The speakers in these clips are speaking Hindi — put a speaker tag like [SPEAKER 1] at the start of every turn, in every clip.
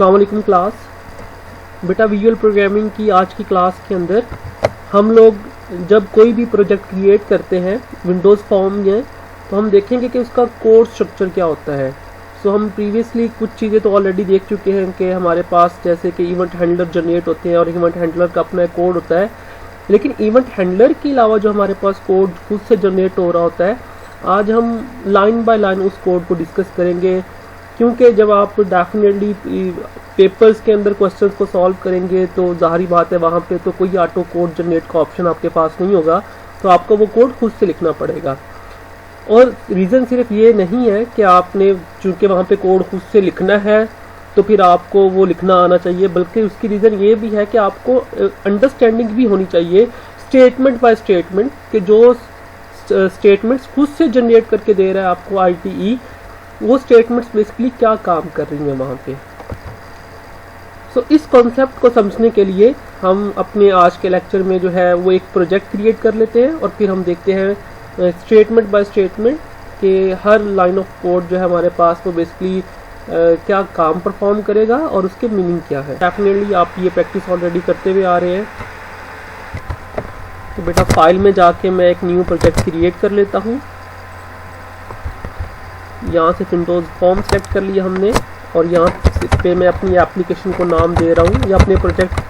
[SPEAKER 1] अस्सलाम वालेकुम क्लास। बेटा विजुअल प्रोग्रामिंग की आज की क्लास के अंदर हम लोग जब कोई भी प्रोजेक्ट क्रिएट करते हैं विंडोज़ फॉर्म में, तो हम देखेंगे कि उसका कोड स्ट्रक्चर क्या होता है। सो हम प्रीवियसली कुछ चीज़ें तो ऑलरेडी देख चुके हैं कि हमारे पास जैसे कि इवेंट हैंडलर जनरेट होते हैं और इवेंट हैंडलर का अपना कोड होता है। लेकिन इवेंट हैंडलर के अलावा जो हमारे पास कोड खुद से जनरेट हो रहा होता है, आज हम लाइन बाय लाइन उस कोड को डिस्कस करेंगे। क्योंकि जब आप डेफिनेटली पेपर्स के अंदर क्वेश्चंस को सॉल्व करेंगे तो जाहिर बात है वहाँ पे तो कोई ऑटो कोड जनरेट का ऑप्शन आपके पास नहीं होगा, तो आपको वो कोड खुद से लिखना पड़ेगा। और रीज़न सिर्फ ये नहीं है कि आपने चूँकि वहाँ पे कोड खुद से लिखना है तो फिर आपको वो लिखना आना चाहिए, बल्कि उसकी रीज़न ये भी है कि आपको अंडरस्टैंडिंग भी होनी चाहिए स्टेटमेंट बाय स्टेटमेंट कि जो स्टेटमेंट्स खुद से जनरेट करके दे रहा है आपको IDE, वो स्टेटमेंट्स बेसिकली क्या काम कर रही हैं वहाँ पे। सो इस कॉन्सेप्ट को समझने के लिए हम अपने आज के लेक्चर में जो है वो एक प्रोजेक्ट क्रिएट कर लेते हैं और फिर हम देखते हैं स्टेटमेंट बाय स्टेटमेंट कि हर लाइन ऑफ कोड जो है हमारे पास वो बेसिकली क्या काम परफॉर्म करेगा और उसके मीनिंग क्या है। डेफिनेटली आप ये प्रैक्टिस ऑलरेडी करते हुए आ रहे हैं। तो बेटा फाइल में जाके मैं एक न्यू प्रोजेक्ट क्रिएट कर लेता हूँ। यहाँ से विंडोज़ फॉर्म सेलेक्ट कर लिया हमने और यहाँ पे मैं अपनी एप्लीकेशन को नाम दे रहा हूँ या अपने प्रोजेक्ट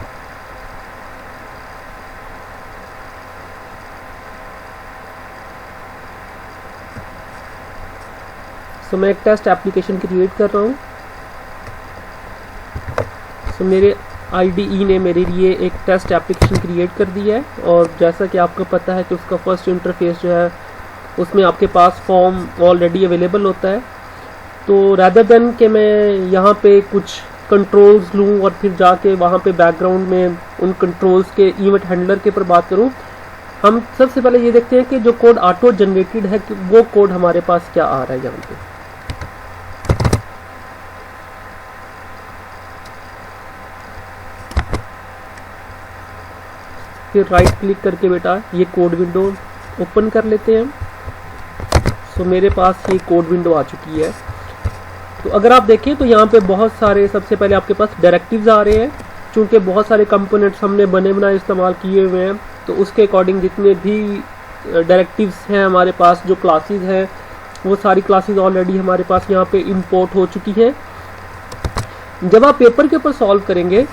[SPEAKER 1] सो मैं एक टेस्ट एप्लीकेशन क्रिएट कर रहा हूँ। सो मेरे IDE ने मेरे लिए एक टेस्ट एप्लीकेशन क्रिएट कर दी है और जैसा कि आपको पता है कि उसका फर्स्ट इंटरफेस जो है उसमें आपके पास फॉर्म ऑलरेडी अवेलेबल होता है। तो रैदर देन कि मैं यहाँ पे कुछ कंट्रोल्स लूँ और फिर जाके वहाँ पे बैकग्राउंड में उन कंट्रोल्स के इवेंट हैंडलर के ऊपर बात करूँ, हम सबसे पहले ये देखते हैं कि जो कोड ऑटो जनरेटेड है कि वो कोड हमारे पास क्या आ रहा है। यहाँ पे फिर राइट क्लिक करके बेटा ये कोड विंडो ओपन कर लेते हैं। तो मेरे पास ये कोड विंडो आ चुकी है। तो अगर आप देखें तो यहाँ पे बहुत सारे सबसे पहले आपके पास डायरेक्टिव्स आ रहे हैं। चूँकि बहुत सारे कंपोनेंट्स हमने बने बनाए इस्तेमाल किए हुए हैं, तो उसके अकॉर्डिंग जितने भी डायरेक्टिव्स हैं हमारे पास, जो क्लासेस हैं, वो सारी क्लासेस ऑलरेडी हमारे पास यहाँ पे इंपोर्ट हो चुकी हैं। जब आप पेपर के ऊपर सॉल्व करेंगे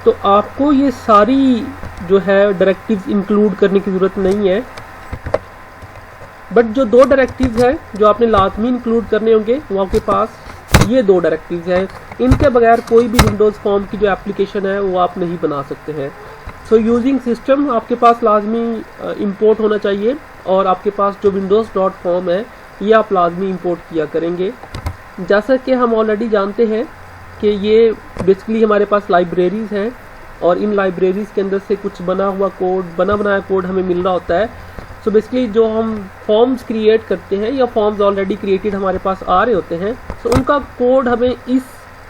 [SPEAKER 1] तो आपको ये सारी जो है डायरेक्टिव्स इंक्लूड करने की ज़रूरत नहीं है, बट जो दो डायरेक्टिव्स हैं जो आपने लाजमी इंक्लूड करने होंगे वो आपके पास ये दो डायरेक्टिव्स हैं। इनके बगैर कोई भी विंडोज़ फॉर्म की जो एप्लीकेशन है वो आप नहीं बना सकते हैं। सो यूजिंग सिस्टम आपके पास लाजमी इंपोर्ट होना चाहिए और आपके पास जो विंडोज़ डॉट फॉर्म है ये आप लाजमी इंपोर्ट किया करेंगे। जैसा कि हम ऑलरेडी जानते हैं कि ये बेसिकली हमारे पास लाइब्रेरीज़ हैं और इन लाइब्रेरीज़ के अंदर से कुछ बना हुआ कोड, बना बनाया कोड हमें मिल रहा होता है। सो बेसिकली जो हम फॉर्म्स क्रिएट करते हैं या फॉर्म्स ऑलरेडी क्रिएटेड हमारे पास आ रहे होते हैं, सो उनका कोड हमें इस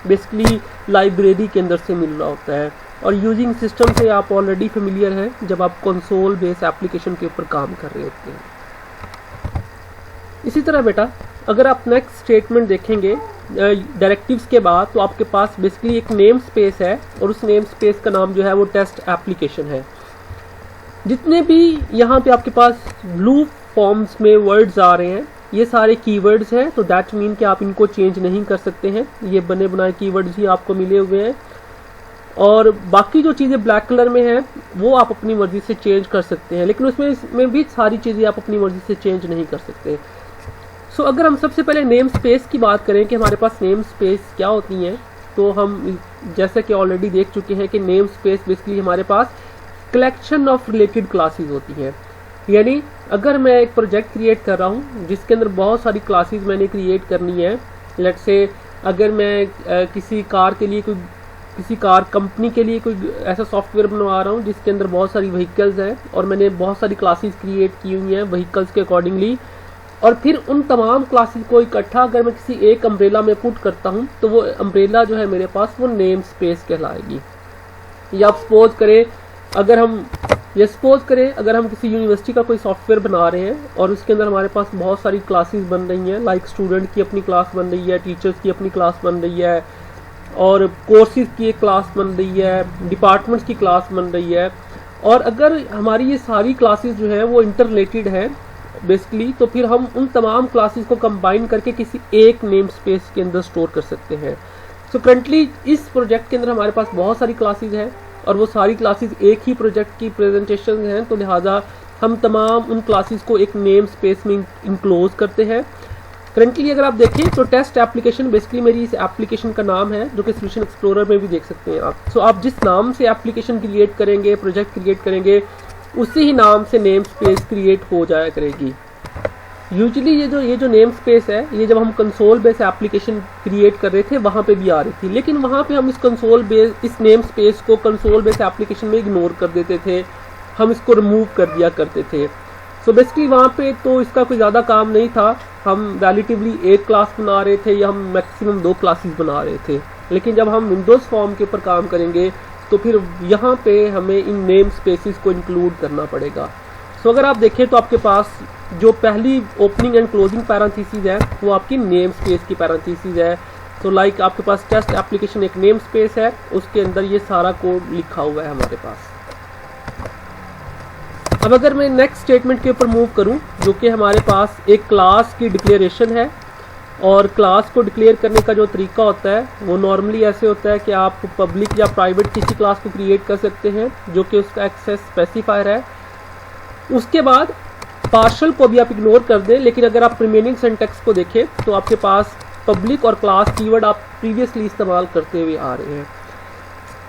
[SPEAKER 1] बेसिकली लाइब्रेरी के अंदर से मिल रहा होता है। और यूजिंग सिस्टम से आप ऑलरेडी फेमिलियर हैं जब आप कंसोल बेस एप्लीकेशन के ऊपर काम कर रहे होते हैं। इसी तरह बेटा अगर आप नेक्स्ट स्टेटमेंट देखेंगे डायरेक्टिव्स के बाद, तो आपके पास बेसिकली एक नेम स्पेस है और उस नेम स्पेस का नाम जो है वो टेस्ट एप्लीकेशन है। जितने भी यहाँ पे आपके पास ब्लू फॉर्म्स में वर्ड्स आ रहे हैं ये सारे कीवर्ड्स हैं, तो दैट मीन कि आप इनको चेंज नहीं कर सकते हैं। ये बने बनाए कीवर्ड्स ही आपको मिले हुए हैं और बाकी जो चीज़ें ब्लैक कलर में हैं वो आप अपनी मर्जी से चेंज कर सकते हैं, लेकिन उसमें भी सारी चीज़ें आप अपनी मर्जी से चेंज नहीं कर सकते। सो अगर हम सबसे पहले नेम स्पेस की बात करें कि हमारे पास नेम स्पेस क्या होती हैं, तो हम जैसे कि ऑलरेडी देख चुके हैं कि नेम स्पेस बेसिकली हमारे पास कलेक्शन ऑफ रिलेटेड क्लासेस होती हैं। यानी अगर मैं एक प्रोजेक्ट क्रिएट कर रहा हूँ जिसके अंदर बहुत सारी क्लासेस मैंने क्रिएट करनी है, लेट्स से अगर मैं किसी कार के लिए किसी कार कंपनी के लिए कोई ऐसा सॉफ्टवेयर बनवा रहा हूँ जिसके अंदर बहुत सारी व्हीकल्स हैं और मैंने बहुत सारी क्लासेस क्रिएट की हुई हैं व्हीकल्स के अकॉर्डिंगली, और फिर उन तमाम क्लासेस को इकट्ठा अगर मैं किसी एक अम्ब्रेला में पुट करता हूँ तो वो अम्ब्रेला जो है मेरे पास वो नेम स्पेस कहलाएगी। या आप सपोज करें अगर हम किसी यूनिवर्सिटी का कोई सॉफ्टवेयर बना रहे हैं और उसके अंदर हमारे पास बहुत सारी क्लासेस बन रही हैं, लाइक स्टूडेंट की अपनी क्लास बन रही है, टीचर्स की अपनी क्लास बन रही है, और कोर्सेज की एक क्लास बन रही है, डिपार्टमेंट्स की क्लास बन रही है। और अगर हमारी ये सारी क्लासेस जो है वो इंटर रिलेटेड है बेसिकली, तो फिर हम उन तमाम क्लासेस को कंबाइन करके किसी एक नेम स्पेस के अंदर स्टोर कर सकते हैं। सो करंटली इस प्रोजेक्ट के अंदर हमारे पास बहुत सारी क्लासेस हैं और वो सारी क्लासेस एक ही प्रोजेक्ट की प्रेजेंटेशन हैं, तो लिहाजा हम तमाम उन क्लासेस को एक नेम स्पेस में इंक्लोज करते हैं। करंटली अगर आप देखें तो टेस्ट एप्लीकेशन बेसिकली मेरी इस एप्लीकेशन का नाम है, जो कि सोल्यूशन एक्सप्लोरर में भी देख सकते हैं आप। सो आप जिस नाम से एप्लीकेशन क्रिएट करेंगे, प्रोजेक्ट क्रिएट करेंगे, उसी ही नाम से नेम स्पेस क्रिएट हो जाया करेगी। यूजुअली ये जो नेम स्पेस है, ये जब हम कंसोल बेस एप्लीकेशन क्रिएट कर रहे थे वहाँ पे भी आ रही थी, लेकिन वहाँ पे हम इस नेम स्पेस को कंसोल बेस एप्लीकेशन में इग्नोर कर देते थे, हम इसको रिमूव कर दिया करते थे। सो बेसिकली वहाँ पे तो इसका कोई ज़्यादा काम नहीं था, हम रिलेटिवली एक क्लास बना रहे थे या हम मैक्सिमम 2 क्लासेस बना रहे थे। लेकिन जब हम विंडोज़ फॉर्म के ऊपर काम करेंगे तो फिर यहाँ पे हमें इन नेम स्पेसेस को इंक्लूड करना पड़ेगा। सो अगर आप देखें तो आपके पास जो पहली ओपनिंग एंड क्लोजिंग पैरेंथेसिस है वो आपकी नेम स्पेस की पैरेंथेसिस है। तो लाइक आपके पास टेस्ट एप्लीकेशन एक नेम स्पेस है, उसके अंदर ये सारा कोड लिखा हुआ है हमारे पास। अब अगर मैं नेक्स्ट स्टेटमेंट के ऊपर मूव करूं, जो कि हमारे पास एक क्लास की डिक्लेरेशन है, और क्लास को डिक्लेयर करने का जो तरीका होता है वो नॉर्मली ऐसे होता है कि आप पब्लिक या प्राइवेट किसी क्लास को क्रिएट कर सकते हैं जो कि उसका एक्सेस स्पेसिफायर है। उसके बाद पार्शल को भी आप इग्नोर कर दें, लेकिन अगर आप रिमेनिंग सिंटैक्स को देखें तो आपके पास पब्लिक और क्लास कीवर्ड आप प्रीवियसली इस्तेमाल करते हुए आ रहे हैं।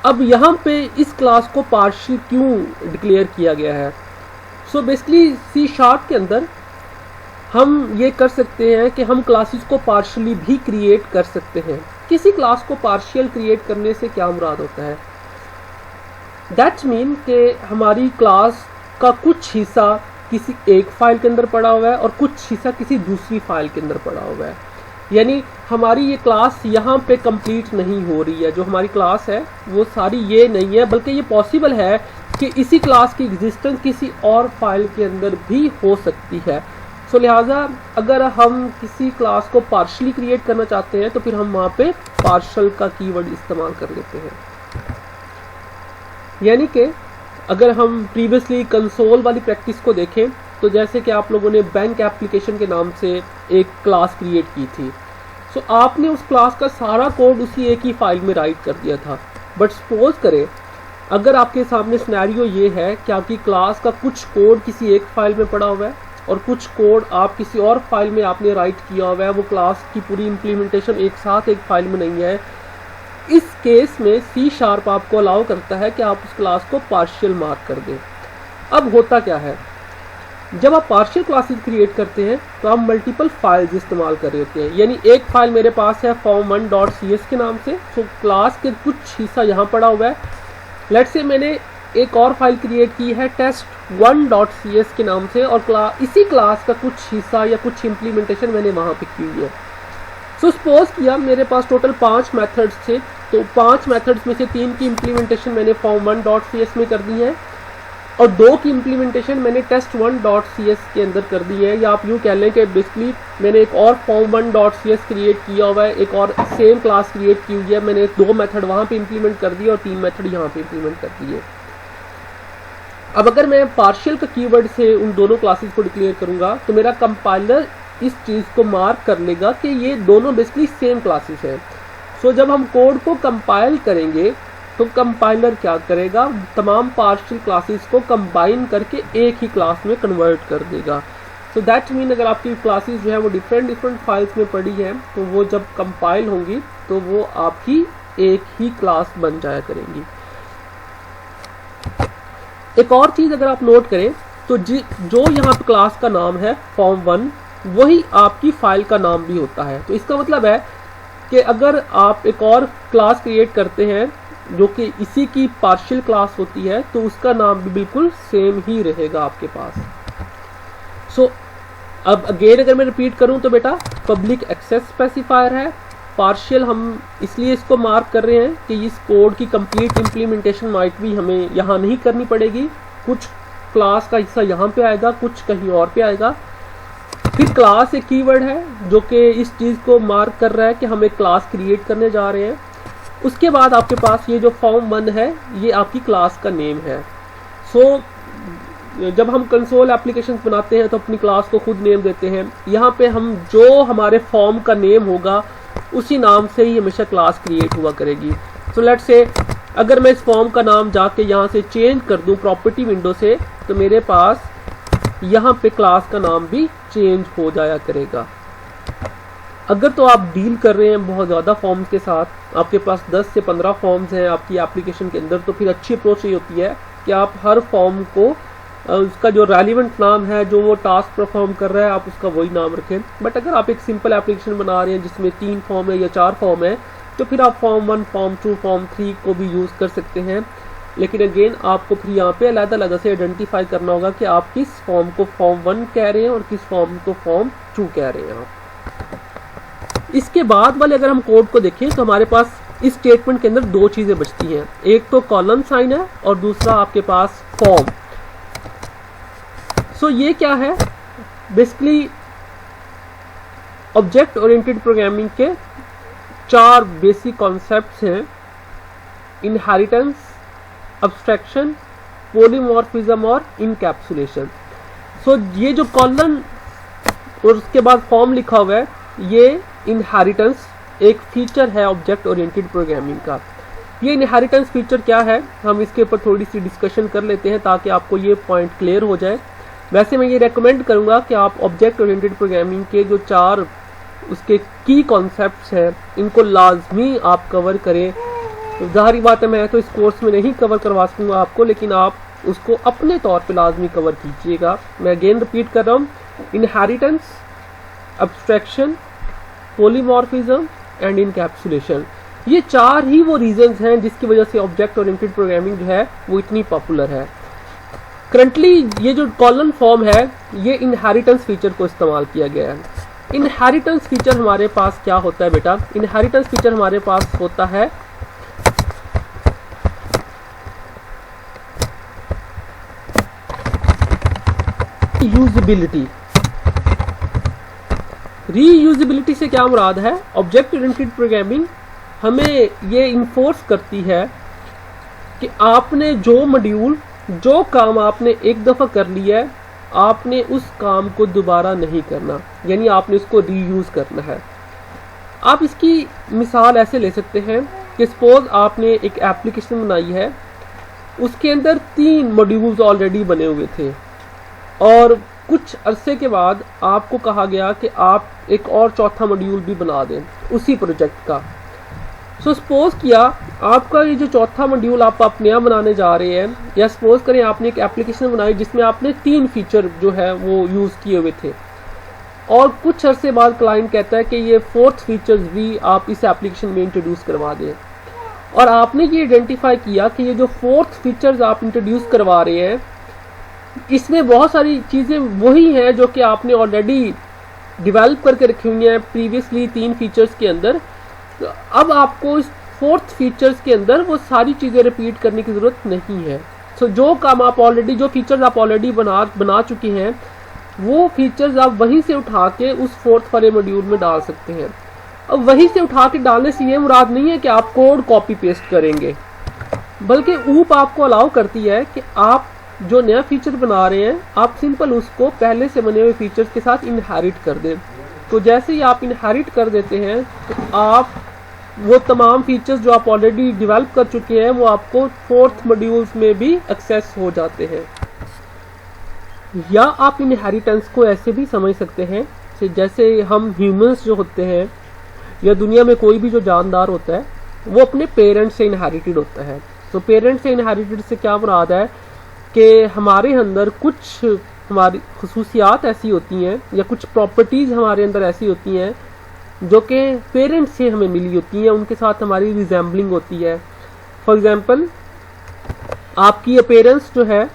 [SPEAKER 1] अब यहाँ पे इस क्लास को पार्शल क्यों डिक्लेयर किया गया है? सो बेसिकली C# के अंदर हम ये कर सकते हैं कि हम क्लासेस को पार्शियली भी क्रिएट कर सकते हैं। किसी क्लास को पार्शियल क्रिएट करने से क्या मुराद होता है? दैट्स मीन कि हमारी क्लास का कुछ हिस्सा किसी एक फाइल के अंदर पड़ा हुआ है और कुछ हिस्सा किसी दूसरी फाइल के अंदर पड़ा हुआ है। यानी हमारी ये क्लास यहाँ पे कंप्लीट नहीं हो रही है। जो हमारी क्लास है वो सारी ये नहीं है, बल्कि ये पॉसिबल है कि इसी क्लास की एग्जिस्टेंस किसी और फाइल के अंदर भी हो सकती है। सो लिहाजा अगर हम किसी क्लास को पार्शली क्रिएट करना चाहते हैं तो फिर हम वहाँ पे पार्शल का कीवर्ड इस्तेमाल कर लेते हैं। यानी कि अगर हम प्रीवियसली कंसोल वाली प्रैक्टिस को देखें तो जैसे कि आप लोगों ने बैंक एप्लीकेशन के नाम से एक क्लास क्रिएट की थी। सो आपने उस क्लास का सारा कोड उसी एक ही फाइल में राइट कर दिया था। बट सपोज करें अगर आपके सामने सिनेरियो ये है कि आपकी क्लास का कुछ कोड किसी एक फाइल में पड़ा हुआ है और कुछ कोड आप किसी और फाइल में आपने राइट किया हुआ है, वो क्लास की पूरी इम्प्लीमेंटेशन एक साथ एक फाइल में नहीं है। इस केस में C# आपको अलाउ करता है कि आप उस क्लास को पार्शियल मार्क कर दें। अब होता क्या है, जब आप पार्शियल क्लासेस क्रिएट करते हैं तो आप मल्टीपल फाइल्स इस्तेमाल कर रहे होते हैं। यानी एक फाइल मेरे पास है form1.cs के नाम से, तो क्लास के कुछ हिस्सा यहाँ पड़ा हुआ है। लेट्स से मैंने एक और फाइल क्रिएट की है test1.cs के नाम से, और इसी क्लास का कुछ हिस्सा या कुछ इम्प्लीमेंटेशन मैंने वहाँ पे की हुई है। सो सपोज किया मेरे पास टोटल 5 मेथड्स थे, तो 5 मेथड्स में से 3 की इम्प्लीमेंटेशन मैंने form1.cs में कर दी है और 2 की इम्प्लीमेंटेशन मैंने test1.cs के अंदर कर दी है। या आप यूँ कह लें कि बेसिकली मैंने एक और form1.cs क्रिएट किया हुआ है, एक और सेम क्लास क्रिएट की हुई है, मैंने 2 मेथड वहाँ पे इम्प्लीमेंट कर दिए और 3 मेथड यहाँ पे इम्प्लीमेंट कर दिए। अब अगर मैं पार्शियल का कीवर्ड से उन दोनों क्लासेस को डिक्लेयर करूँगा तो मेरा कंपाइलर इस चीज़ को मार्क कर लेगा कि ये दोनों बेसिकली सेम क्लासेस हैं। सो जब हम कोड को कंपाइल करेंगे तो कंपाइलर क्या करेगा, तमाम पार्शियल क्लासेस को कंबाइन करके एक ही क्लास में कन्वर्ट कर देगा। सो दैट मीन अगर आपकी क्लासेस जो है वो डिफरेंट फाइल्स में पड़ी हैं तो वो जब कंपाइल होंगी तो वो आपकी एक ही क्लास बन जाया करेंगी। एक और चीज़ अगर आप नोट करें तो जो यहाँ पे क्लास का नाम है form1, वही आपकी फाइल का नाम भी होता है। तो इसका मतलब है कि अगर आप एक और क्लास क्रिएट करते हैं जो कि इसी की पार्शियल क्लास होती है तो उसका नाम भी बिल्कुल सेम ही रहेगा आपके पास। सो अब अगेन अगर मैं रिपीट करूं तो बेटा पब्लिक एक्सेस स्पेसिफायर है, पार्शियल हम इसलिए इसको मार्क कर रहे हैं कि इस कोड की कंप्लीट इम्प्लीमेंटेशन माइट भी हमें यहाँ नहीं करनी पड़ेगी, कुछ क्लास का हिस्सा यहाँ पे आएगा, कुछ कहीं और पे आएगा। फिर क्लास एक कीवर्ड है जो कि इस चीज़ को मार्क कर रहा है कि हम एक क्लास क्रिएट करने जा रहे हैं। उसके बाद आपके पास ये जो फॉर्म 1 है ये आपकी क्लास का नेम है। सो जब हम कंसोल एप्लीकेशंस बनाते हैं तो अपनी क्लास को खुद नेम देते हैं। यहाँ पे हम जो हमारे फॉर्म का नेम होगा उसी नाम से ही हमेशा क्लास क्रिएट हुआ करेगी। सो लेट्स से अगर मैं इस फॉर्म का नाम जाके यहाँ से चेंज कर दूँ प्रॉपर्टी विंडो से, तो मेरे पास यहाँ पे क्लास का नाम भी चेंज हो जाया करेगा। अगर तो आप डील कर रहे हैं बहुत ज़्यादा फॉर्म्स के साथ, आपके पास 10 से 15 फॉर्म्स हैं आपकी एप्लीकेशन के अंदर, तो फिर अच्छी अप्रोच ये होती है कि आप हर फॉर्म को उसका जो रेलिवेंट नाम है, जो वो टास्क परफॉर्म कर रहा है, आप उसका वही नाम रखें। बट अगर आप एक सिंपल एप्लीकेशन बना रहे हैं जिसमें 3 फॉर्म है या 4 फॉर्म है, तो फिर आप फॉर्म 1, फॉर्म 2, फॉर्म 3 को भी यूज़ कर सकते हैं। लेकिन अगेन आपको फिर यहाँ पे अलग-अलग से आइडेंटिफाई करना होगा कि आप किस फॉर्म को फॉर्म 1 कह रहे हैं और किस फॉर्म को फॉर्म 2 कह रहे हैं आप। इसके बाद वाले अगर हम कोड को देखें तो हमारे पास इस स्टेटमेंट के अंदर 2 चीजें बचती हैं, एक तो कॉलम साइन है और दूसरा आपके पास फॉर्म। सो ये क्या है, बेसिकली ऑब्जेक्ट ओरिएंटेड प्रोग्रामिंग के 4 बेसिक कॉन्सेप्ट्स हैं: इनहेरिटेंस, अब्स्ट्रैक्शन, पॉलीमॉर्फिज्म और इनकैप्सुलेशन। सो ये जो कॉलम और उसके बाद फॉर्म लिखा हुआ है, ये इनहेरिटेंस एक फीचर है ऑब्जेक्ट ओरिएंटेड प्रोग्रामिंग का। ये इनहेरिटेंस फीचर क्या है, हम इसके ऊपर थोड़ी सी डिस्कशन कर लेते हैं ताकि आपको ये पॉइंट क्लियर हो जाए। वैसे मैं ये रेकमेंड करूंगा कि आप ऑब्जेक्ट ओरिएंटेड प्रोग्रामिंग के जो 4 उसके की कॉन्सेप्ट्स हैं, इनको लाजमी आप कवर करें। ज़ाहिर बात है मैं तो इस कोर्स में नहीं कवर करवा सकूंगा आपको, लेकिन आप उसको अपने तौर पे लाजमी कवर कीजिएगा। मैं अगेन रिपीट कर रहा हूँ, inheritance, abstraction, polymorphism and encapsulation, ये 4 ही वो रीजंस हैं जिसकी वजह से ऑब्जेक्ट ओरिएंटेड प्रोग्रामिंग जो है वो इतनी पॉपुलर है। करंटली ये जो कॉलम फॉर्म है, ये इनहेरिटेंस फीचर को इस्तेमाल किया गया है। इनहेरिटेंस फीचर हमारे पास क्या होता है बेटा, इनहेरिटेंस फीचर हमारे पास होता है रीयूजेबिलिटी। रीयूजेबिलिटी से क्या मुराद है, ऑब्जेक्ट ओरिएंटेड प्रोग्रामिंग हमें ये इन्फोर्स करती है कि आपने जो मॉड्यूल, जो काम आपने एक दफ़ा कर लिया है, आपने उस काम को दोबारा नहीं करना, यानी आपने उसको रीयूज़ करना है। आप इसकी मिसाल ऐसे ले सकते हैं कि सपोज आपने एक एप्लीकेशन बनाई है, उसके अंदर 3 मॉड्यूल्स ऑलरेडी बने हुए थे और कुछ अरसे के बाद आपको कहा गया कि आप एक और चौथा मॉड्यूल भी बना दें उसी प्रोजेक्ट का। सो सपोज किया आपका ये जो चौथा मॉड्यूल आप नया बनाने जा रहे हैं, या सपोज करें आपने एक एप्लीकेशन बनाई जिसमें आपने 3 फीचर जो है वो यूज़ किए हुए थे, और कुछ अरसे बाद क्लाइंट कहता है कि ये 4th फीचर्स भी आप इस एप्लीकेशन में इंट्रोड्यूस करवा दें, और आपने ये आइडेंटिफाई किया कि ये जो 4th फीचर्स आप इंट्रोड्यूस करवा रहे हैं, इसमें बहुत सारी चीज़ें वही हैं जो कि आपने ऑलरेडी डेवलप करके रखी हुई हैं प्रीवियसली 3 फीचर्स के अंदर। तो अब आपको इस 4th फीचर्स के अंदर वो सारी चीज़ें रिपीट करने की ज़रूरत नहीं है। सो जो काम आप ऑलरेडी, जो फीचर्स आप ऑलरेडी बना चुके हैं, वो फीचर्स आप वहीं से उठा के उस 4th वाले मॉड्यूल में डाल सकते हैं। अब वहीं से उठा के डालने से ये मुराद नहीं है कि आप कोड कॉपी पेस्ट करेंगे, बल्कि ऊप आपको अलाउ करती है कि आप जो नया फीचर बना रहे हैं, आप सिंपल उसको पहले से बने हुए फीचर्स के साथ इनहेरिट कर दें। तो जैसे ही आप इनहेरिट कर देते हैं, तो आप वो तमाम फीचर्स जो आप ऑलरेडी डेवलप कर चुके हैं, वो आपको 4th मॉड्यूल्स में भी एक्सेस हो जाते हैं। या आप इनहेरिटेंस को ऐसे भी समझ सकते हैं जैसे हम ह्यूमंस जो होते हैं, या दुनिया में कोई भी जो जानदार होता है, वो अपने पेरेंट्स से इनहेरिटेड होता है। तो पेरेंट्स से इनहेरिटेड से क्या मुराद है कि हमारे अंदर कुछ हमारी खुसूसियात ऐसी होती हैं या कुछ प्रॉपर्टीज़ हमारे अंदर ऐसी होती हैं जो कि पेरेंट्स से हमें मिली होती हैं, उनके साथ हमारी रिजेंबलिंग होती है। फॉर एग्जांपल, आपकी अपीयरेंस जो है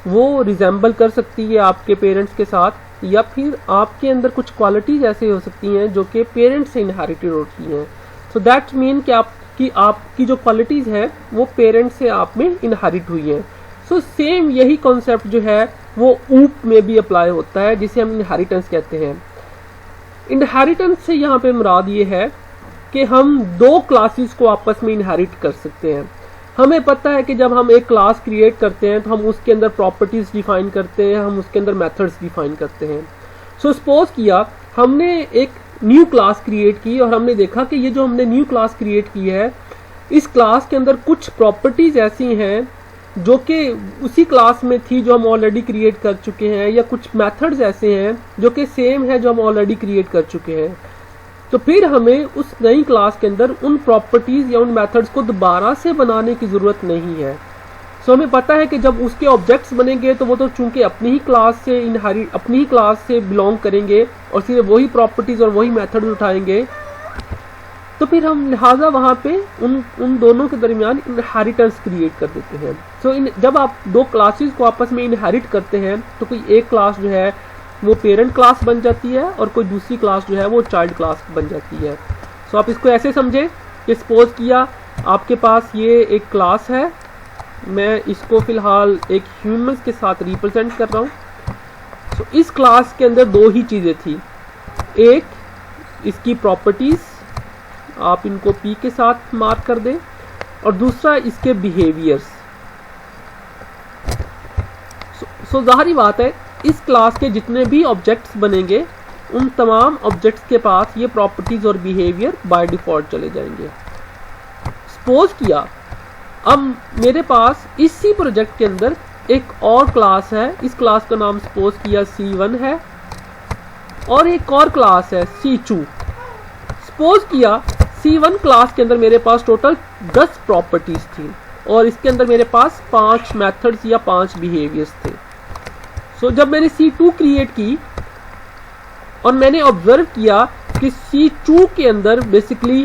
[SPEAKER 1] वो रिजेंबल कर सकती है आपके पेरेंट्स के साथ, या फिर आपके अंदर कुछ क्वालिटीज़ ऐसी हो सकती हैं जो कि पेरेंट्स से इनहेरिटेड होती हैं। सो दैट मीन कि आपकी जो क्वालिटीज़ हैं वो पेरेंट्स से आप में इनहेरिट हुई हैं। सो सेम यही कॉन्सेप्ट जो है वो ऊप में भी अप्लाई होता है, जिसे हम इनहेरिटेंस कहते हैं। इनहेरिटेंस से यहाँ पे मुराद ये है कि हम दो क्लासेस को आपस में इनहेरिट कर सकते हैं। हमें पता है कि जब हम एक क्लास क्रिएट करते हैं तो हम उसके अंदर प्रॉपर्टीज डिफाइन करते हैं, हम उसके अंदर मेथड्स डिफाइन करते हैं। सो सपोज किया हमने एक न्यू क्लास क्रिएट की और हमने देखा कि ये जो हमने न्यू क्लास क्रिएट की है, इस क्लास के अंदर कुछ प्रॉपर्टीज ऐसी हैं जो कि उसी क्लास में थी जो हम ऑलरेडी क्रिएट कर चुके हैं, या कुछ मेथड्स ऐसे हैं जो कि सेम है जो हम ऑलरेडी क्रिएट कर चुके हैं। तो फिर हमें उस नई क्लास के अंदर उन प्रॉपर्टीज या उन मेथड्स को दोबारा से बनाने की जरूरत नहीं है। सो हमें पता है कि जब उसके ऑब्जेक्ट्स बनेंगे तो वो तो चूंकि अपनी ही क्लास से इनहेरिट, अपनी ही क्लास से बिलोंग करेंगे और सिर्फ वही प्रॉपर्टीज और वही मेथड उठाएंगे, तो फिर हम लिहाजा वहाँ पे उन दोनों के दरमियान इनहेरिटेंस क्रिएट कर देते हैं। सो जब आप दो क्लासेस को आपस में इनहेरिट करते हैं तो कोई एक क्लास जो है वो पेरेंट क्लास बन जाती है और कोई दूसरी क्लास जो है वो चाइल्ड क्लास बन जाती है। सो आप इसको ऐसे समझे कि सपोज किया आपके पास ये एक क्लास है, मैं इसको फिलहाल एक ह्यूमंस के साथ रिप्रेजेंट कर रहा हूँ। सो इस क्लास के अंदर दो ही चीज़ें थी, एक इसकी प्रॉपर्टीज़, आप इनको P के साथ मार्क कर दें, और दूसरा इसके बिहेवियर्स। सो जाहिर बात है इस क्लास के जितने भी ऑब्जेक्ट्स बनेंगे उन तमाम ऑब्जेक्ट्स के पास ये प्रॉपर्टीज और बिहेवियर बाय डिफॉल्ट चले जाएंगे। सपोज किया अब मेरे पास इसी प्रोजेक्ट के अंदर एक और क्लास है, इस क्लास का नाम सपोज किया C1 है, और एक और क्लास है C2। सपोज किया C1 क्लास के अंदर मेरे पास टोटल 10 प्रॉपर्टीज थी और इसके अंदर मेरे पास 5 मेथड्स या 5 बिहेवियर्स थे। सो जब मैंने C2 क्रिएट की और मैंने ऑब्जर्व किया कि C2 के अंदर बेसिकली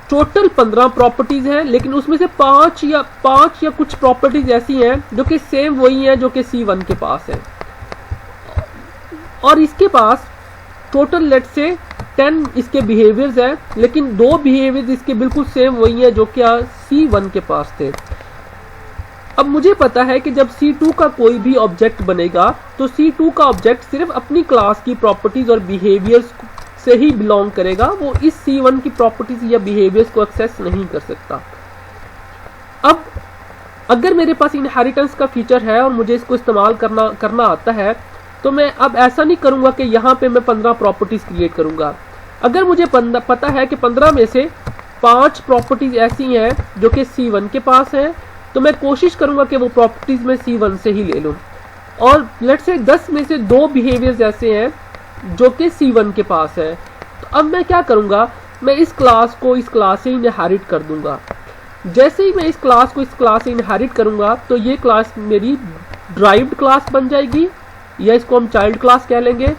[SPEAKER 1] टोटल 15 प्रॉपर्टीज हैं, लेकिन उसमें से 5 या कुछ प्रॉपर्टीज ऐसी हैं जो कि सेम वही हैं जो कि C1 के पास है, और इसके पास टोटल लेट से 10 इसके बिहेवियर्स हैं, लेकिन 2 बिहेवियर्स इसके बिल्कुल सेम वही हैं जो क्या C1 के पास थे। अब मुझे पता है कि जब C2 का कोई भी ऑब्जेक्ट बनेगा तो C2 का ऑब्जेक्ट सिर्फ अपनी क्लास की प्रॉपर्टीज और बिहेवियर्स से ही बिलोंग करेगा, वो इस C1 की प्रॉपर्टीज या बिहेवियर्स को एक्सेस नहीं कर सकता। अब अगर मेरे पास इनहेरिटेंस का फीचर है और मुझे इसको इस्तेमाल करना आता है, तो मैं अब ऐसा नहीं करूंगा कि यहाँ पे मैं 15 प्रॉपर्टीज क्रिएट करूंगा। अगर मुझे पता है कि 15 में से 5 प्रॉपर्टीज ऐसी हैं जो कि C1 के पास हैं, तो मैं कोशिश करूंगा कि वो प्रॉपर्टीज मैं C1 से ही ले लूं, और लेट्स से 10 में से 2 बिहेवियर्स ऐसे हैं जो कि C1 के पास है। तो अब मैं क्या करूंगा, मैं इस क्लास को इस क्लास से इनहेरिट कर दूंगा। जैसे ही मैं इस क्लास को इस क्लास से इनहेरिट करूंगा तो ये क्लास मेरी ड्राइव्ड क्लास बन जाएगी, या इसको हम चाइल्ड क्लास कह लेंगे,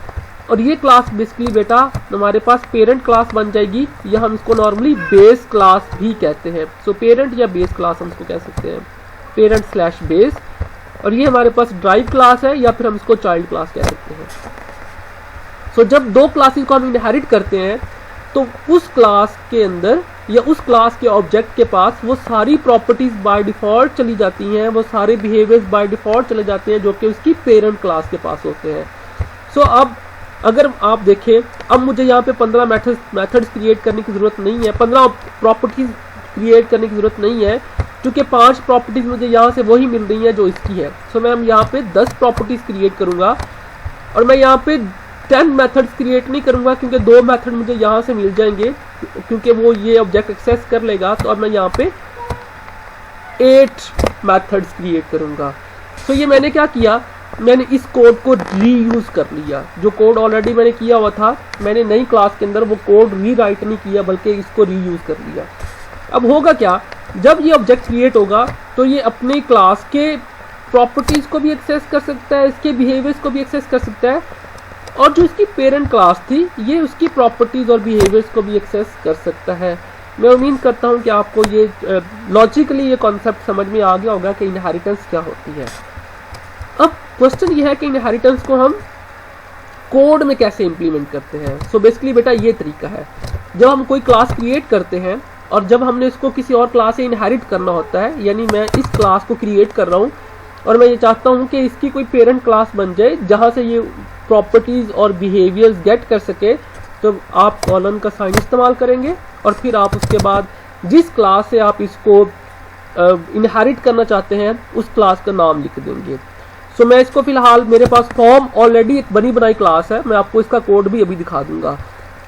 [SPEAKER 1] और ये क्लास बेसिकली बेटा हमारे पास पेरेंट क्लास बन जाएगी, या हम इसको नॉर्मली बेस क्लास भी कहते हैं। सो पेरेंट या बेस क्लास हम इसको कह सकते हैं, पेरेंट स्लैश बेस, और ये हमारे पास ड्राइव क्लास है, या फिर हम इसको चाइल्ड क्लास कह सकते हैं। सो जब 2 क्लासेस को हम इनहेरिट करते हैं तो उस क्लास के अंदर या उस क्लास के ऑब्जेक्ट के पास वो सारी प्रॉपर्टीज बाय डिफॉल्ट चली जाती हैं, वो सारे बिहेवियर्स बाय डिफॉल्ट चले जाते हैं जो कि उसकी पेरेंट क्लास के पास होते हैं। सो अब अगर आप देखें, अब मुझे यहाँ पे 15 मेथड्स क्रिएट करने की जरूरत नहीं है, 15 प्रॉपर्टीज क्रिएट करने की जरूरत नहीं है, क्योंकि 5 प्रॉपर्टीज मुझे यहाँ से वही मिल रही है जो इसकी है। सो मैं यहाँ पे 10 प्रॉपर्टीज क्रिएट करूंगा, और मैं यहाँ पे 10 मेथड्स क्रिएट नहीं करूंगा क्योंकि 2 मेथड मुझे यहाँ से मिल जाएंगे, क्योंकि वो ये ऑब्जेक्ट एक्सेस कर लेगा। तो अब मैं यहाँ पे 8 मेथड्स क्रिएट करूंगा। तो ये मैंने क्या किया, मैंने इस कोड को रीयूज कर लिया। जो कोड ऑलरेडी मैंने किया हुआ था, मैंने नई क्लास के अंदर वो कोड रीराइट नहीं किया, बल्कि इसको रीयूज कर लिया। अब होगा क्या, जब ये ऑब्जेक्ट क्रिएट होगा तो ये अपने क्लास के प्रॉपर्टीज को भी एक्सेस कर सकता है, इसके बिहेवियर्स को भी एक्सेस कर सकता है, और जो इसकी पेरेंट क्लास थी ये उसकी प्रॉपर्टीज और बिहेवियर्स को भी एक्सेस कर सकता है। मैं उम्मीद करता हूँ कि आपको ये लॉजिकली ये कॉन्सेप्ट समझ में आ गया होगा कि इनहेरिटेंस क्या होती है। अब क्वेश्चन ये है कि इनहेरिटेंस को हम कोड में कैसे इंप्लीमेंट करते हैं। सो बेसिकली बेटा ये तरीका है, जब हम कोई क्लास क्रिएट करते हैं और जब हमने इसको किसी और क्लास से इनहेरिट करना होता है, यानी मैं इस क्लास को क्रिएट कर रहा हूँ और मैं ये चाहता हूँ कि इसकी कोई पेरेंट क्लास बन जाए जहाँ से ये प्रॉपर्टीज और बिहेवियर्स गेट कर सके, तो आप कॉलन का साइन इस्तेमाल करेंगे और फिर आप उसके बाद जिस क्लास से आप इसको इनहेरिट करना चाहते हैं उस क्लास का नाम लिख देंगे। सो मैं इसको फिलहाल, मेरे पास फॉर्म ऑलरेडी एक बनी बनाई क्लास है, मैं आपको इसका कोड भी अभी दिखा दूंगा।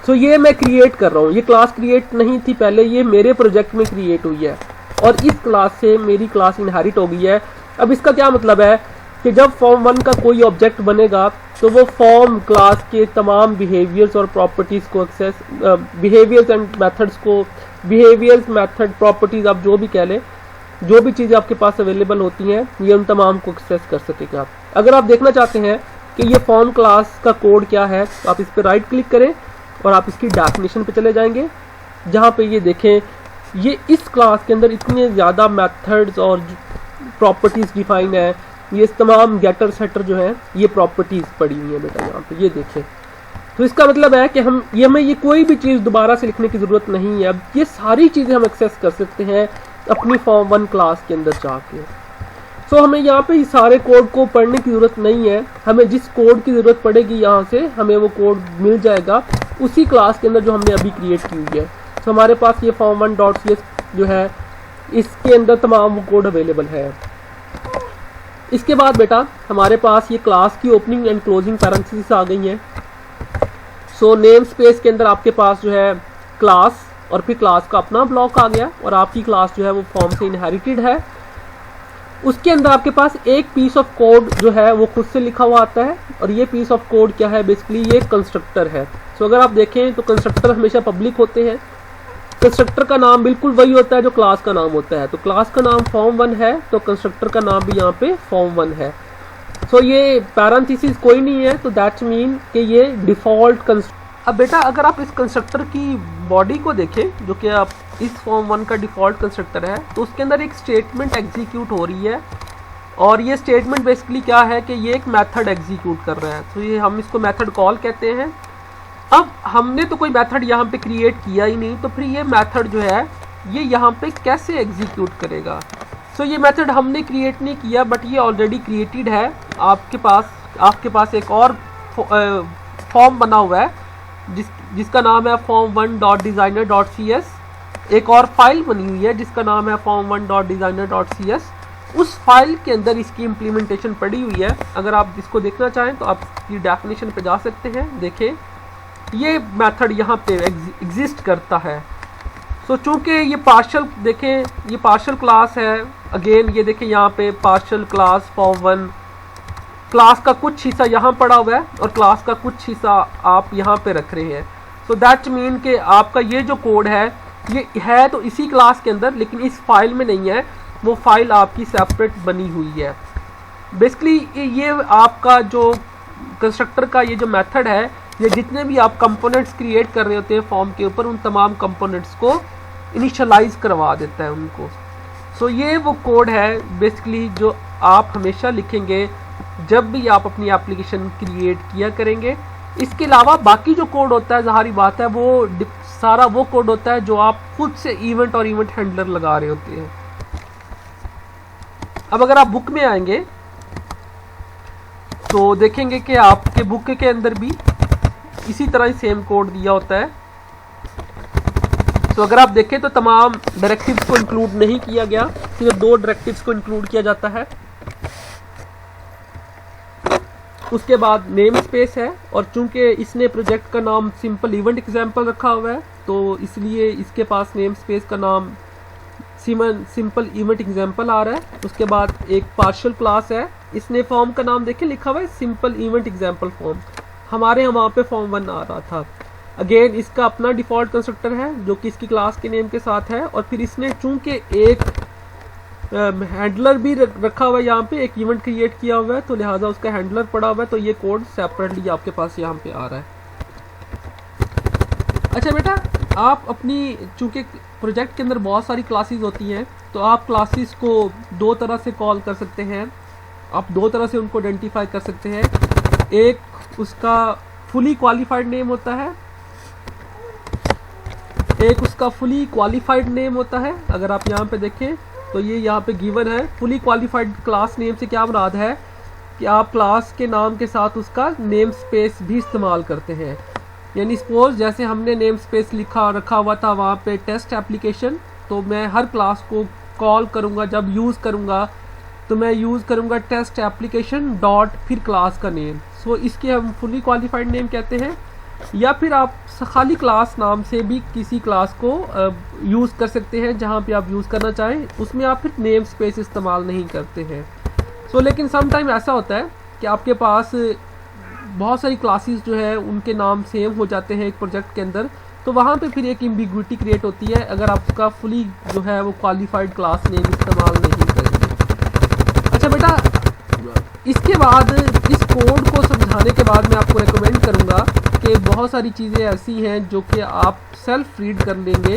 [SPEAKER 1] सो ये मैं क्रिएट कर रहा हूँ, ये क्लास क्रिएट नहीं थी पहले, ये मेरे प्रोजेक्ट में क्रिएट हुई है और इस क्लास से मेरी क्लास इनहेरिट हो गई है। अब इसका क्या मतलब है कि जब फॉर्म 1 का कोई ऑब्जेक्ट बनेगा तो वो फॉर्म क्लास के तमाम बिहेवियर्स और प्रॉपर्टीज को एक्सेस, बिहेवियर्स एंड मेथड्स को, बिहेवियर्स मेथड प्रॉपर्टीज आप जो भी कह लें, जो भी चीज़ें आपके पास अवेलेबल होती हैं ये उन तमाम को एक्सेस कर सकेगा। अगर आप देखना चाहते हैं कि ये फॉर्म क्लास का कोड क्या है तो आप इस पर राइट क्लिक करें और आप इसकी डेफिनेशन पे चले जाएंगे, जहाँ पे ये देखें ये इस क्लास के अंदर इतने ज़्यादा मेथड्स और प्रॉपर्टीज डिफाइन है, ये तमाम गेटर सेटर जो है ये प्रॉपर्टीज पड़ी हुई है बेटा यहाँ पे, ये देखें। तो इसका मतलब है कि हमें ये कोई भी चीज़ दोबारा से लिखने की ज़रूरत नहीं है, अब ये सारी चीज़ें हम एक्सेस कर सकते हैं अपनी फॉर्म 1 क्लास के अंदर जाके। सो हमें यहाँ पे इस सारे कोड को पढ़ने की ज़रूरत नहीं है, हमें जिस कोड की ज़रूरत पड़ेगी यहाँ से हमें वो कोड मिल जाएगा उसी क्लास के अंदर जो हमने अभी क्रिएट की हुई है। तो हमारे पास ये form1.cs जो है इसके अंदर तमाम वो कोड अवेलेबल है। इसके बाद बेटा हमारे पास ये क्लास की ओपनिंग एंड क्लोजिंग पैरेंथेसिस आ गई हैं। सो नेम स्पेस के अंदर आपके पास जो है क्लास और फिर क्लास का अपना ब्लॉक आ गया और आपकी क्लास जो है वो फॉर्म से इनहेरिटेड है। उसके अंदर आपके पास एक पीस ऑफ कोड जो है वो खुद से लिखा हुआ आता है और ये पीस ऑफ कोड क्या है, बेसिकली ये कंस्ट्रक्टर है। सो अगर आप देखें तो कंस्ट्रक्टर हमेशा पब्लिक होते हैं, कंस्ट्रक्टर का नाम बिल्कुल वही होता है जो क्लास का नाम होता है। तो क्लास का नाम form1 है तो कंस्ट्रक्टर का नाम भी यहाँ पे form1 है। सो ये पैरेंथेसिस कोई नहीं है तो दैट मीन कि ये डिफॉल्ट। अब बेटा अगर आप इस कंस्ट्रक्टर की बॉडी को देखें जो कि आप इस form1 का डिफॉल्ट कंस्ट्रक्टर है तो उसके अंदर एक स्टेटमेंट एग्जीक्यूट हो रही है और ये स्टेटमेंट बेसिकली क्या है कि ये एक मेथड एग्जीक्यूट कर रहा है। तो ये हम इसको मेथड कॉल कहते हैं। अब हमने तो कोई मेथड यहाँ पे क्रिएट किया ही नहीं, तो फिर ये मेथड जो है ये यहाँ पे कैसे एग्जीक्यूट करेगा। सो ये मेथड हमने क्रिएट नहीं किया बट ये ऑलरेडी क्रिएटेड है। आपके पास एक और फॉर्म बना हुआ है जिसका नाम है form1.designer.cs, एक और फाइल बनी हुई है जिसका नाम है form1.designer.cs। उस फाइल के अंदर इसकी इम्प्लीमेंटेशन पड़ी हुई है। अगर आप इसको देखना चाहें तो आप इसकी डेफिनेशन पे जा सकते हैं। देखें ये मेथड यहाँ पे एग्जिस्ट करता है। सो चूंकि ये पार्शियल, देखें ये पार्शियल क्लास है, अगेन ये देखें यहाँ पे पार्शियल क्लास form1, क्लास का कुछ हिस्सा यहाँ पड़ा हुआ है और क्लास का कुछ हिस्सा आप यहाँ पे रख रहे हैं। सो दैट मीन कि आपका ये जो कोड है ये है तो इसी क्लास के अंदर लेकिन इस फाइल में नहीं है, वो फाइल आपकी सेपरेट बनी हुई है। बेसिकली ये आपका जो कंस्ट्रक्टर का ये जो मेथड है ये जितने भी आप कंपोनेंट्स क्रिएट कर रहे होते हैं फॉर्म के ऊपर उन तमाम कंपोनेंट्स को इनिशियलाइज करवा देता है उनको। सो ये वो कोड है बेसिकली जो आप हमेशा लिखेंगे जब भी आप अपनी एप्लीकेशन क्रिएट किया करेंगे। इसके अलावा बाकी जो कोड होता है ज़ाहिर बात है वो सारा वो कोड होता है जो आप खुद से इवेंट और इवेंट हैंडलर लगा रहे होते हैं। अब अगर आप बुक में आएंगे तो देखेंगे कि आपके बुक के अंदर भी इसी तरह ही सेम कोड दिया होता है। तो अगर आप देखें तो तमाम डायरेक्टिव्स को इंक्लूड नहीं किया गया, सिर्फ 2 डायरेक्टिव्स को इंक्लूड किया जाता है। उसके बाद नेम स्पेस है और चूंकि इसने प्रोजेक्ट का नाम सिंपल इवेंट एग्जाम्पल रखा हुआ है तो इसलिए इसके पास नेम स्पेस का नाम सिंपल इवेंट एग्जाम्पल आ रहा है। उसके बाद एक पार्शियल क्लास है, इसने फॉर्म का नाम देखे लिखा हुआ है सिंपल इवेंट एग्जाम्पल फॉर्म, हमारे यहाँ वहाँ पे form1 आ रहा था। अगेन इसका अपना डिफॉल्ट कंस्ट्रक्टर है जो कि इसकी क्लास के नेम के साथ है और फिर इसने चूंकि एक हैंडलर भी रखा हुआ है, यहाँ पे एक इवेंट क्रिएट किया हुआ है तो लिहाजा उसका हैंडलर पड़ा हुआ है तो ये कोड सेपरेटली आपके पास यहाँ पे आ रहा है। अच्छा बेटा आप अपनी चूंकि प्रोजेक्ट के अंदर बहुत सारी क्लासेस होती हैं तो आप क्लासेस को 2 तरह से कॉल कर सकते हैं, आप 2 तरह से उनको आइडेंटिफाई कर सकते हैं। एक उसका फुली क्वालिफाइड नेम होता है, एक उसका फुली क्वालिफाइड नेम होता है। अगर आप यहाँ पे देखें तो ये यहाँ पे गिवन है। फुली क्वालिफाइड क्लास नेम से क्या मुराद है कि आप क्लास के नाम के साथ उसका नेम स्पेस भी इस्तेमाल करते हैं। यानी सपोज जैसे हमने नेम स्पेस लिखा रखा हुआ था वहाँ पे टेस्ट एप्लीकेशन, तो मैं हर क्लास को कॉल करूँगा, जब यूज़ करूँगा तो मैं यूज़ करूँगा टेस्ट एप्लीकेशन डॉट फिर क्लास का नेम। सो इसके हम फुली क्वालिफाइड नेम कहते हैं। या फिर आप खाली क्लास नाम से भी किसी क्लास को यूज़ कर सकते हैं जहाँ पे आप यूज़ करना चाहें, उसमें आप फिर नेम स्पेस इस्तेमाल नहीं करते हैं। सो लेकिन सम टाइम ऐसा होता है कि आपके पास बहुत सारी क्लासेस जो है उनके नाम सेम हो जाते हैं एक प्रोजेक्ट के अंदर, तो वहाँ पे फिर एक एम्बिग्विटी क्रिएट होती है अगर आपका फुली जो है वो क्वालिफाइड क्लास नेम इस्तेमाल नहीं करेंगे। अच्छा बेटा, इसके बाद इस कोड को समझाने के बाद मैं आपको रेकमेंड करूँगा कि बहुत सारी चीज़ें ऐसी हैं जो कि आप सेल्फ रीड कर लेंगे।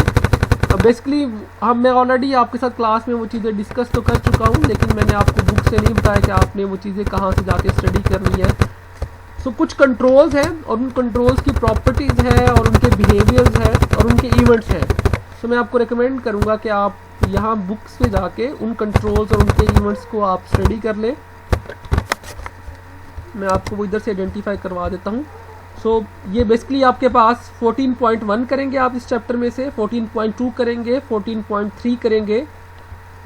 [SPEAKER 1] बेसिकली मैं ऑलरेडी आपके साथ क्लास में वो चीज़ें डिस्कस तो कर चुका हूँ, लेकिन मैंने आपको बुक से नहीं बताया कि आपने वो चीज़ें कहाँ से जाके स्टडी करनी है। सो कुछ कंट्रोल्स हैं और उन कंट्रोल्स की प्रॉपर्टीज़ है और उनके बिहेवियर्स है और उनके इवेंट्स हैं। सो मैं आपको रेकमेंड करूँगा कि आप यहाँ बुक्स पे जाके उन कंट्रोल्स और उनके इवेंट्स को आप स्टडी कर लें। मैं आपको वो इधर से आइडेंटिफाई करवा देता हूँ। सो ये बेसिकली आपके पास 14.1 करेंगे आप इस चैप्टर में से, 14.2 करेंगे, 14.3 करेंगे,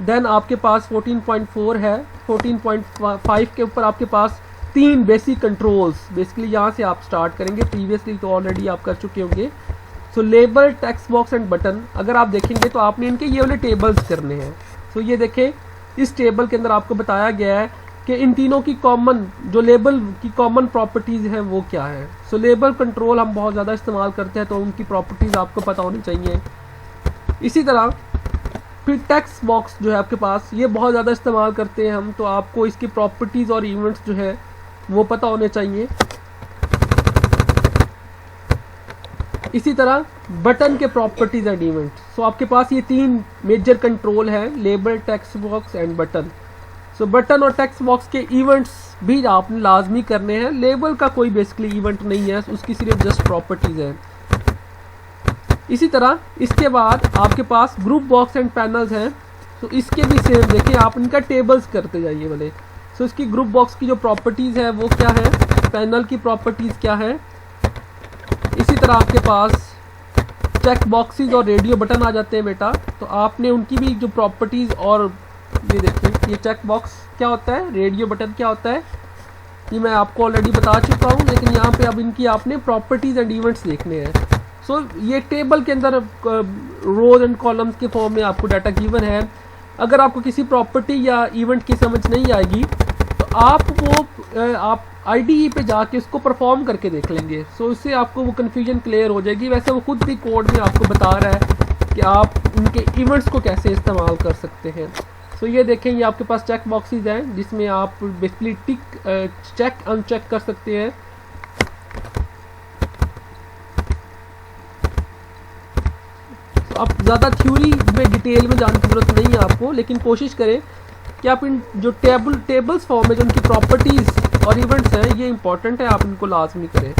[SPEAKER 1] देन आपके पास 14.4 है, 14.5 के ऊपर आपके पास 3 बेसिक कंट्रोल्स, बेसिकली यहाँ से आप स्टार्ट करेंगे। प्रीवियसली तो ऑलरेडी आप कर चुके होंगे। So label, text box and button, अगर आप देखेंगे तो आपने इनके ये वाले टेबल्स करने हैं। सो ये देखें, इस टेबल के अंदर आपको बताया गया है कि इन तीनों की कॉमन, जो लेबल की कॉमन प्रॉपर्टीज़ हैं वो क्या है। सो लेबल कंट्रोल हम बहुत ज़्यादा इस्तेमाल करते हैं तो उनकी प्रॉपर्टीज़ आपको पता होनी चाहिए। इसी तरह फिर टेक्स्ट बॉक्स जो है आपके पास, ये बहुत ज़्यादा इस्तेमाल करते हैं हम, तो आपको इसकी प्रॉपर्टीज़ और इवेंट्स जो है वो पता होने चाहिए। इसी तरह बटन के प्रॉपर्टीज़ एंड इवेंट। सो आपके पास ये 3 मेजर कंट्रोल है, label, text box and button. So button और टेक्स्ट बॉक्स के इवेंट्स भी आपने लाजमी करने हैं। लेबल का कोई बेसिकली इवेंट नहीं है, उसकी सिर्फ जस्ट प्रॉपर्टीज है। इसी तरह इसके बाद आपके पास ग्रुप बॉक्स एंड पैनल्स हैं, तो इसके भी सेम देखिए, आप इनका टेबल्स करते जाइए वाले। सो इसकी ग्रुप बॉक्स की जो प्रॉपर्टीज है वो क्या है, पैनल की प्रॉपर्टीज क्या है। इसी तरह आपके पास चेक बॉक्सेस और रेडियो बटन आ जाते हैं बेटा, तो आपने उनकी भी जो प्रॉपर्टीज, और ये देखिए ये चेक बॉक्स क्या होता है, रेडियो बटन क्या होता है, ये मैं आपको ऑलरेडी बता चुका हूँ, लेकिन यहाँ पे अब इनकी आपने प्रॉपर्टीज एंड इवेंट्स देखने हैं। सो ये टेबल के अंदर रोज एंड कॉलम्स के फॉर्म में आपको डाटा गिवन है। अगर आपको किसी प्रॉपर्टी या इवेंट की समझ नहीं आएगी तो आप IDE पे जाके उसको परफॉर्म करके देख लेंगे। सो इससे आपको वो कन्फ्यूजन क्लियर हो जाएगी। वैसे वो खुद भी कोड में आपको बता रहा है कि आप उनके इवेंट्स को कैसे इस्तेमाल कर सकते हैं। सो ये देखें, ये आपके पास चेक बॉक्सेस हैं जिसमें आप बेसिकली टिक चेक अनचेक कर सकते हैं। तो आप ज़्यादा थ्योरी में डिटेल में जाने की जरूरत नहीं है आपको, लेकिन कोशिश करें कि आप इन जो टेबल्स फॉर्म में जो उनकी प्रॉपर्टीज़ और इवेंट्स हैं ये इंपॉर्टेंट है, आप इनको लाजमी करें।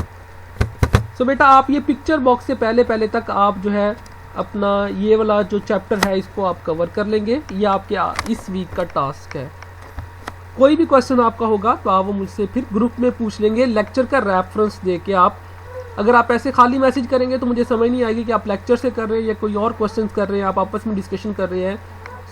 [SPEAKER 1] सो बेटा आप ये पिक्चर बॉक्स से पहले तक आप जो है अपना ये वाला जो चैप्टर है इसको आप कवर कर लेंगे। ये आपके इस वीक का टास्क है। कोई भी क्वेश्चन आपका होगा तो आप वो मुझसे फिर ग्रुप में पूछ लेंगे, लेक्चर का रेफरेंस दे के। आप अगर आप ऐसे खाली मैसेज करेंगे तो मुझे समझ नहीं आएगी कि आप लेक्चर से कर रहे हैं या कोई और क्वेश्चन कर रहे हैं, आप आपस में डिस्कशन कर रहे हैं।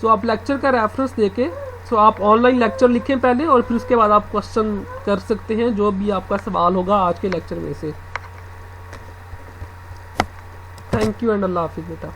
[SPEAKER 1] सो आप लेक्चर का रेफरेंस दे के, सो आप ऑनलाइन लेक्चर लिखें पहले और फिर उसके बाद आप क्वेश्चन कर सकते हैं जो भी आपका सवाल होगा आज के लेक्चर में से। थैंक यू एंड अल्लाह हाफिज़ बेटा।